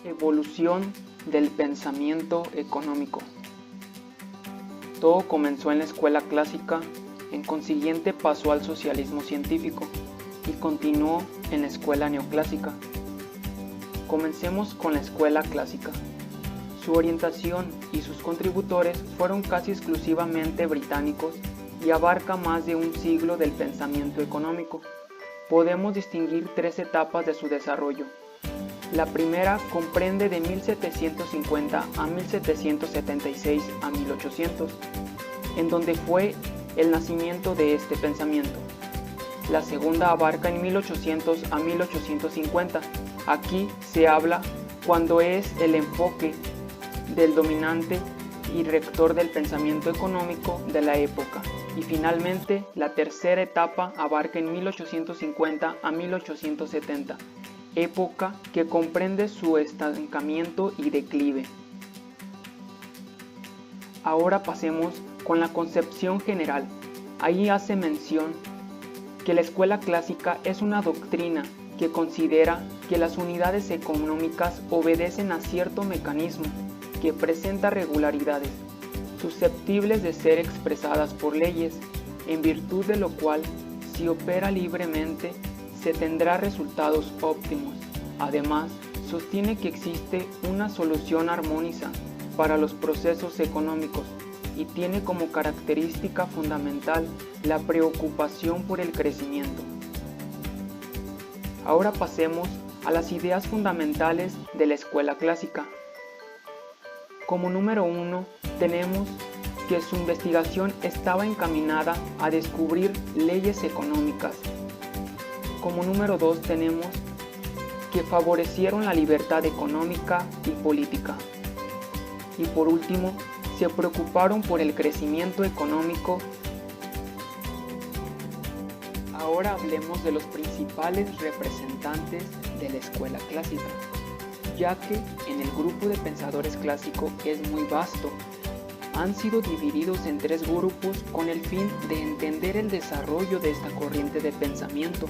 Evolución del pensamiento económico. Todo comenzó en la escuela clásica, en consiguiente pasó al socialismo científico y continuó en la escuela neoclásica. Comencemos con la escuela clásica. Su orientación y sus contributores fueron casi exclusivamente británicos y abarca más de un siglo del pensamiento económico. Podemos distinguir tres etapas de su desarrollo. La primera comprende de 1750 a 1776 a 1800, en donde fue el nacimiento de este pensamiento. La segunda abarca en 1800 a 1850. Aquí se habla cuando es el enfoque del dominante y rector del pensamiento económico de la época. Y finalmente, la tercera etapa abarca en 1850 a 1870, época que comprende su estancamiento y declive. Ahora pasemos con la concepción general. Ahí hace mención que la escuela clásica es una doctrina que considera que las unidades económicas obedecen a cierto mecanismo que presenta regularidades, susceptibles de ser expresadas por leyes, en virtud de lo cual, si opera libremente, se tendrá resultados óptimos. Además, sostiene que existe una solución armónica para los procesos económicos y tiene como característica fundamental la preocupación por el crecimiento. Ahora pasemos a las ideas fundamentales de la escuela clásica. Como número 1, tenemos que su investigación estaba encaminada a descubrir leyes económicas. Como número 2, tenemos que favorecieron la libertad económica y política. Y por último, se preocuparon por el crecimiento económico. Ahora hablemos de los principales representantes de la escuela clásica, ya que en el grupo de pensadores clásicos es muy vasto. Han sido divididos en tres grupos con el fin de entender el desarrollo de esta corriente de pensamiento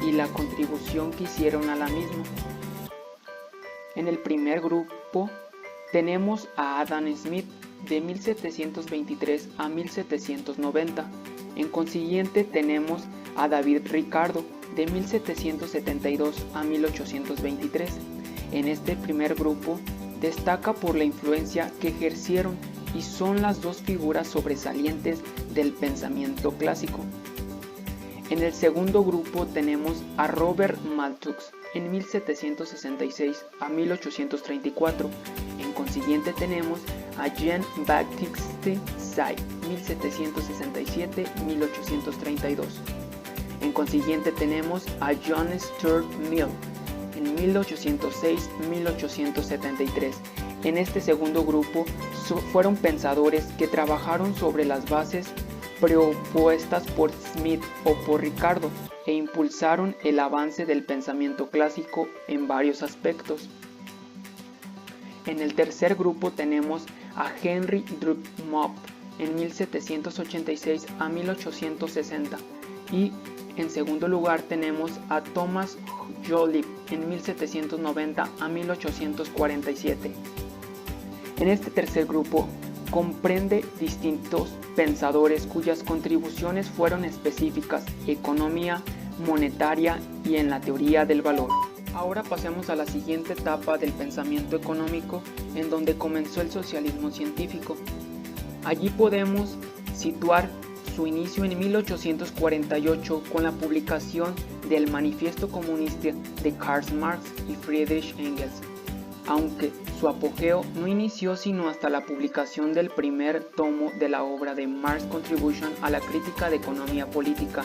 y la contribución que hicieron a la misma. En el primer grupo tenemos a Adam Smith de 1723 a 1790. En consiguiente tenemos a David Ricardo de 1772 a 1823. En este primer grupo destaca por la influencia que ejercieron y son las dos figuras sobresalientes del pensamiento clásico. En el segundo grupo tenemos a Robert Malthus en 1766 a 1834. En consiguiente tenemos a Jean-Baptiste Say 1767-1832. En consiguiente tenemos a John Stuart Mill en 1806-1873. En este segundo grupo fueron pensadores que trabajaron sobre las bases propuestas por Smith o por Ricardo e impulsaron el avance del pensamiento clásico en varios aspectos. En el tercer grupo tenemos a Henry Drummond en 1786 a 1860 y en segundo lugar tenemos a Thomas Joly en 1790 a 1847. En este tercer grupo comprende distintos pensadores cuyas contribuciones fueron específicas, economía, monetaria y en la teoría del valor. Ahora pasemos a la siguiente etapa del pensamiento económico, en donde comenzó el socialismo científico. Allí podemos situar su inicio en 1848 con la publicación del Manifiesto Comunista de Karl Marx y Friedrich Engels, aunque su apogeo no inició sino hasta la publicación del primer tomo de la obra de Marx Contribution a la crítica de economía política,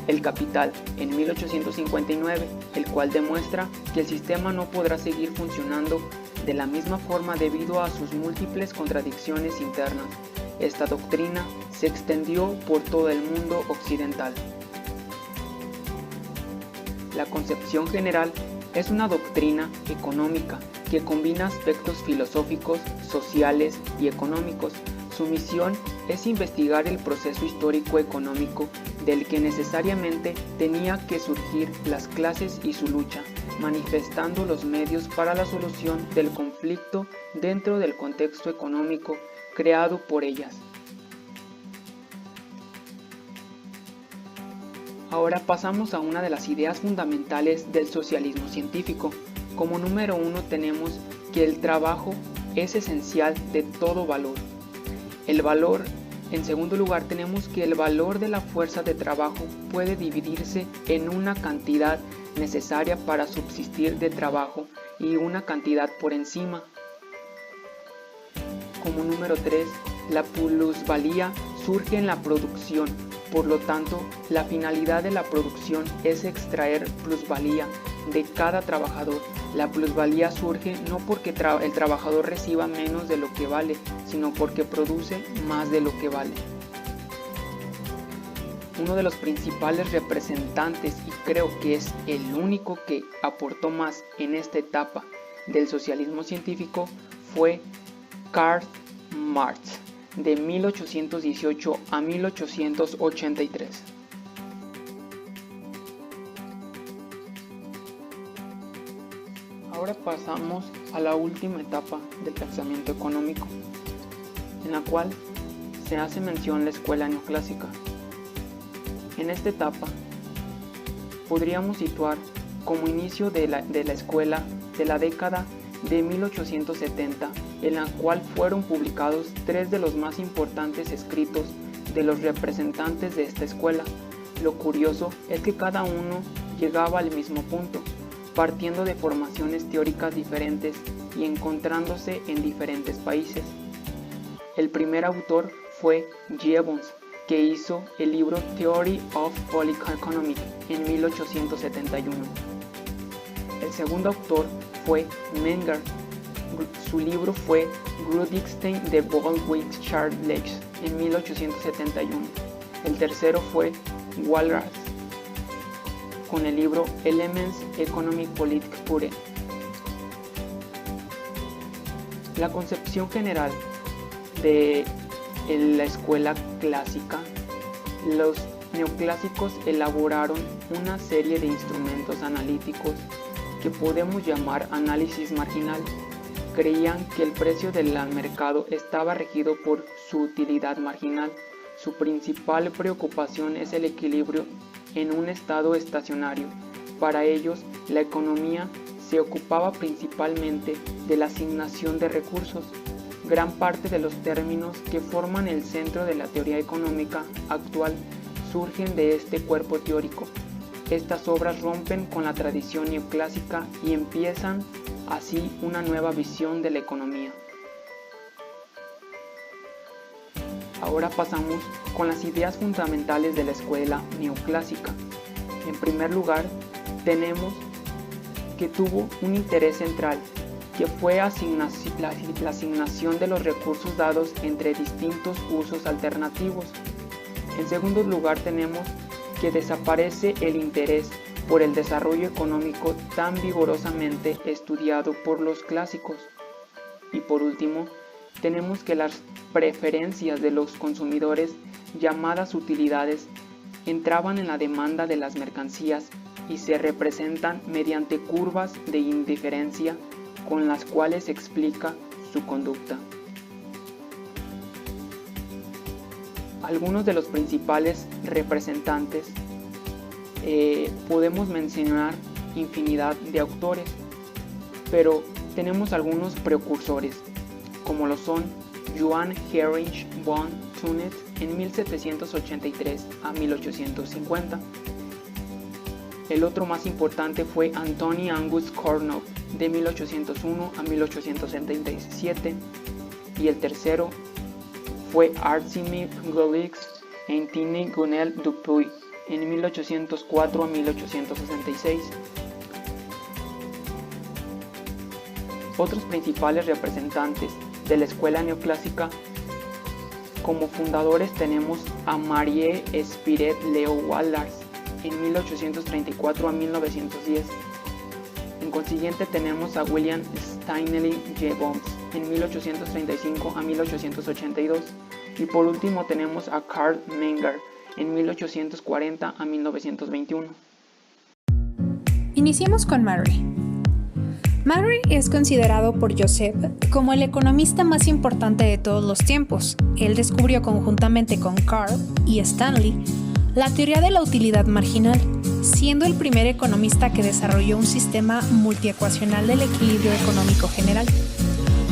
El Capital, en 1859, el cual demuestra que el sistema no podrá seguir funcionando de la misma forma debido a sus múltiples contradicciones internas. Esta doctrina se extendió por todo el mundo occidental. La concepción general es una doctrina económica que combina aspectos filosóficos, sociales y económicos. Su misión es investigar el proceso histórico-económico del que necesariamente tenía que surgir las clases y su lucha, manifestando los medios para la solución del conflicto dentro del contexto económico creado por ellas. Ahora pasamos a una de las ideas fundamentales del socialismo científico. Como número 1 tenemos que el trabajo es esencial de todo valor. El valor, en segundo lugar, tenemos que el valor de la fuerza de trabajo puede dividirse en una cantidad necesaria para subsistir de trabajo y una cantidad por encima. Como número 3, la plusvalía surge en la producción. Por lo tanto, la finalidad de la producción es extraer plusvalía de cada trabajador. La plusvalía surge no porque el trabajador reciba menos de lo que vale, sino porque produce más de lo que vale. Uno de los principales representantes, y creo que es el único que aportó más en esta etapa del socialismo científico, fue Karl Marx, de 1818 a 1883. Ahora pasamos a la última etapa del pensamiento económico, en la cual se hace mención la escuela neoclásica. En esta etapa podríamos situar como inicio de la escuela de la década de 1870, en la cual fueron publicados 3 de los más importantes escritos de los representantes de esta escuela. Lo curioso es que cada uno llegaba al mismo punto, partiendo de formaciones teóricas diferentes y encontrándose en diferentes países. El primer autor fue Gibbons, que hizo el libro Theory of Political Economy en 1871. El segundo autor fue Menger. Su libro fue Grundrichtung der Volkswirtschaftslehre en 1871. El tercero fue Walras, con el libro Elements Economic Politik pure. La concepción general de la escuela clásica, los neoclásicos elaboraron una serie de instrumentos analíticos que podemos llamar análisis marginal. Creían que el precio del mercado estaba regido por su utilidad marginal. Su principal preocupación es el equilibrio en un estado estacionario. Para ellos, la economía se ocupaba principalmente de la asignación de recursos. Gran parte de los términos que forman el centro de la teoría económica actual surgen de este cuerpo teórico. Estas obras rompen con la tradición neoclásica y empiezan así una nueva visión de la economía. Ahora pasamos con las ideas fundamentales de la escuela neoclásica. En primer lugar, tenemos que tuvo un interés central, que fue la asignación de los recursos dados entre distintos usos alternativos. En segundo lugar, tenemos que desaparece el interés por el desarrollo económico tan vigorosamente estudiado por los clásicos. Y por último, tenemos que las preferencias de los consumidores, llamadas utilidades, entraban en la demanda de las mercancías y se representan mediante curvas de indiferencia con las cuales se explica su conducta. Algunos de los principales representantes, podemos mencionar infinidad de autores, pero tenemos algunos precursores, como lo son Johann Heinrich von Thunet en 1783 a 1850. El otro más importante fue Anthony Angus Cournot de 1801 a 1877, y el tercero fue Archimir Golix e Tiny Gunel Dupuy en 1804 a 1866. Otros principales representantes de la escuela neoclásica, como fundadores tenemos a Marie Spiret Leo Walras en 1834 a 1910. En consiguiente tenemos a William Stanley Jevons en 1835 a 1882, Y por último tenemos a Carl Menger en 1840 a 1921. Iniciemos con Murray. Murray es considerado por Joseph como el economista más importante de todos los tiempos. Él descubrió conjuntamente con Carl y Stanley la teoría de la utilidad marginal, siendo el primer economista que desarrolló un sistema multiecuacional del equilibrio económico general.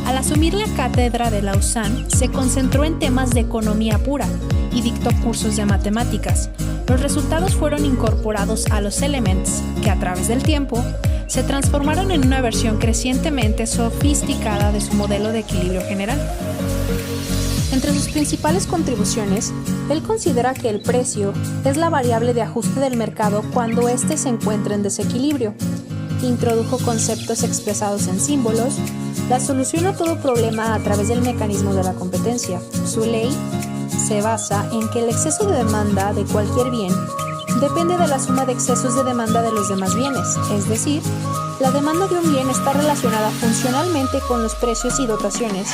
Al asumir la cátedra de Lausanne, se concentró en temas de economía pura y dictó cursos de matemáticas. Los resultados fueron incorporados a los Elements, que a través del tiempo se transformaron en una versión crecientemente sofisticada de su modelo de equilibrio general. Entre sus principales contribuciones, él considera que el precio es la variable de ajuste del mercado cuando éste se encuentra en desequilibrio. Introdujo conceptos expresados en símbolos, la solución a todo problema a través del mecanismo de la competencia. Su ley se basa en que el exceso de demanda de cualquier bien depende de la suma de excesos de demanda de los demás bienes, es decir, la demanda de un bien está relacionada funcionalmente con los precios y dotaciones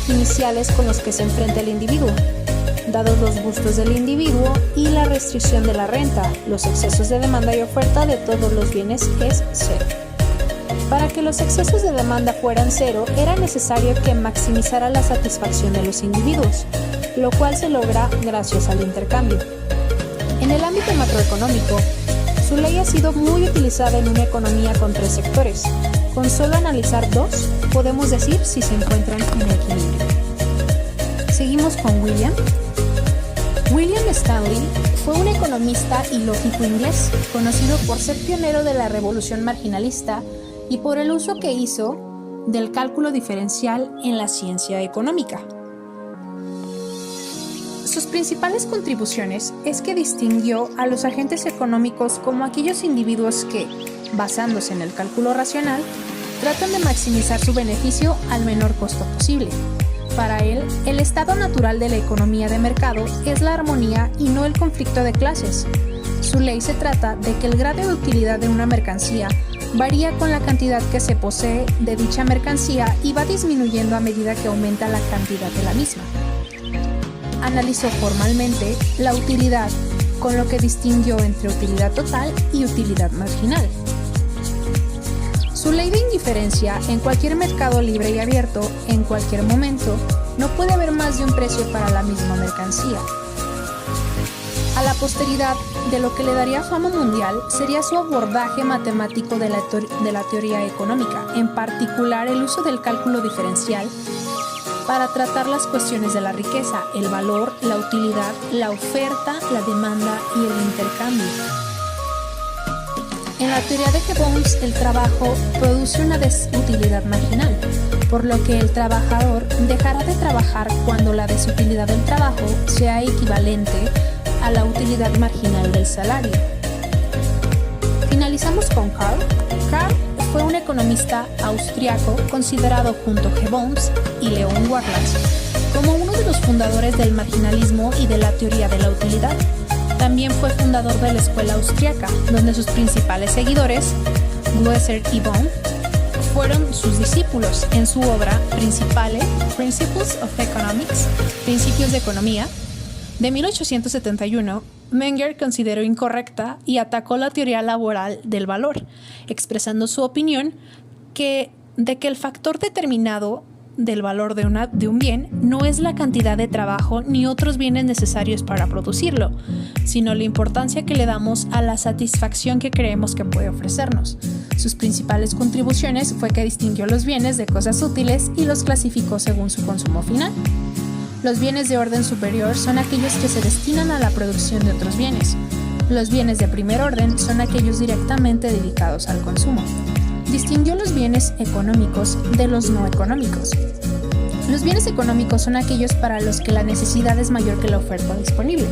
iniciales con los que se enfrenta el individuo. Dados los gustos del individuo y la restricción de la renta, los excesos de demanda y oferta de todos los bienes es cero. Para que los excesos de demanda fueran cero, era necesario que maximizara la satisfacción de los individuos, lo cual se logra gracias al intercambio. En el ámbito macroeconómico, su ley ha sido muy utilizada en una economía con tres sectores. Con solo analizar dos, podemos decir si se encuentran en equilibrio. Seguimos con William. William Stanley fue un economista y lógico inglés, conocido por ser pionero de la revolución marginalista y por el uso que hizo del cálculo diferencial en la ciencia económica. Sus principales contribuciones es que distinguió a los agentes económicos como aquellos individuos que, basándose en el cálculo racional, tratan de maximizar su beneficio al menor costo posible. Para él, el estado natural de la economía de mercado es la armonía y no el conflicto de clases. Su ley se trata de que el grado de utilidad de una mercancía varía con la cantidad que se posee de dicha mercancía y va disminuyendo a medida que aumenta la cantidad de la misma. Analizó formalmente la utilidad, con lo que distinguió entre utilidad total y utilidad marginal. Su ley de indiferencia en cualquier mercado libre y abierto, en cualquier momento, no puede haber más de un precio para la misma mercancía. A la posteridad, de lo que le daría fama mundial sería su abordaje matemático de la teoría económica, en particular el uso del cálculo diferencial para tratar las cuestiones de la riqueza, el valor, la utilidad, la oferta, la demanda y el intercambio. En la teoría de Gibbons, el trabajo produce una desutilidad marginal, por lo que el trabajador dejará de trabajar cuando la desutilidad del trabajo sea equivalente a la utilidad marginal del salario. Finalizamos con Karl. Karl fue un economista austriaco considerado junto a Gibbons y Leon Warlas como uno de los fundadores del marginalismo y de la teoría de la utilidad. También fue fundador de la escuela austriaca, donde sus principales seguidores, Guesser y Bohm, fueron sus discípulos. En su obra Principale, Principles of Economics, Principios de Economía, de 1871, Menger consideró incorrecta y atacó la teoría laboral del valor, expresando su opinión de que el factor determinado del valor de un bien no es la cantidad de trabajo ni otros bienes necesarios para producirlo, sino la importancia que le damos a la satisfacción que creemos que puede ofrecernos. Sus principales contribuciones fue que distinguió los bienes de cosas útiles y los clasificó según su consumo final. Los bienes de orden superior son aquellos que se destinan a la producción de otros bienes. Los bienes de primer orden son aquellos directamente dedicados al consumo. Distinguió los bienes económicos de los no económicos. Los bienes económicos son aquellos para los que la necesidad es mayor que la oferta disponible.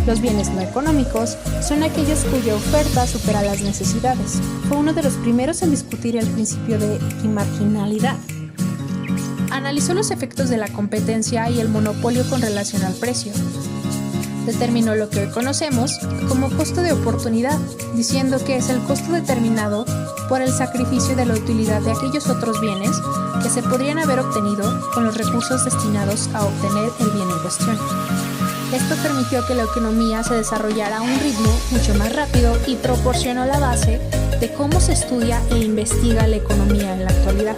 Los bienes no económicos son aquellos cuya oferta supera las necesidades. Fue uno de los primeros en discutir el principio de equimarginalidad. Analizó los efectos de la competencia y el monopolio con relación al precio. determinó lo que hoy conocemos como costo de oportunidad, diciendo que es el costo determinado por el sacrificio de la utilidad de aquellos otros bienes que se podrían haber obtenido con los recursos destinados a obtener el bien en cuestión. Esto permitió que la economía se desarrollara a un ritmo mucho más rápido y proporcionó la base de cómo se estudia e investiga la economía en la actualidad.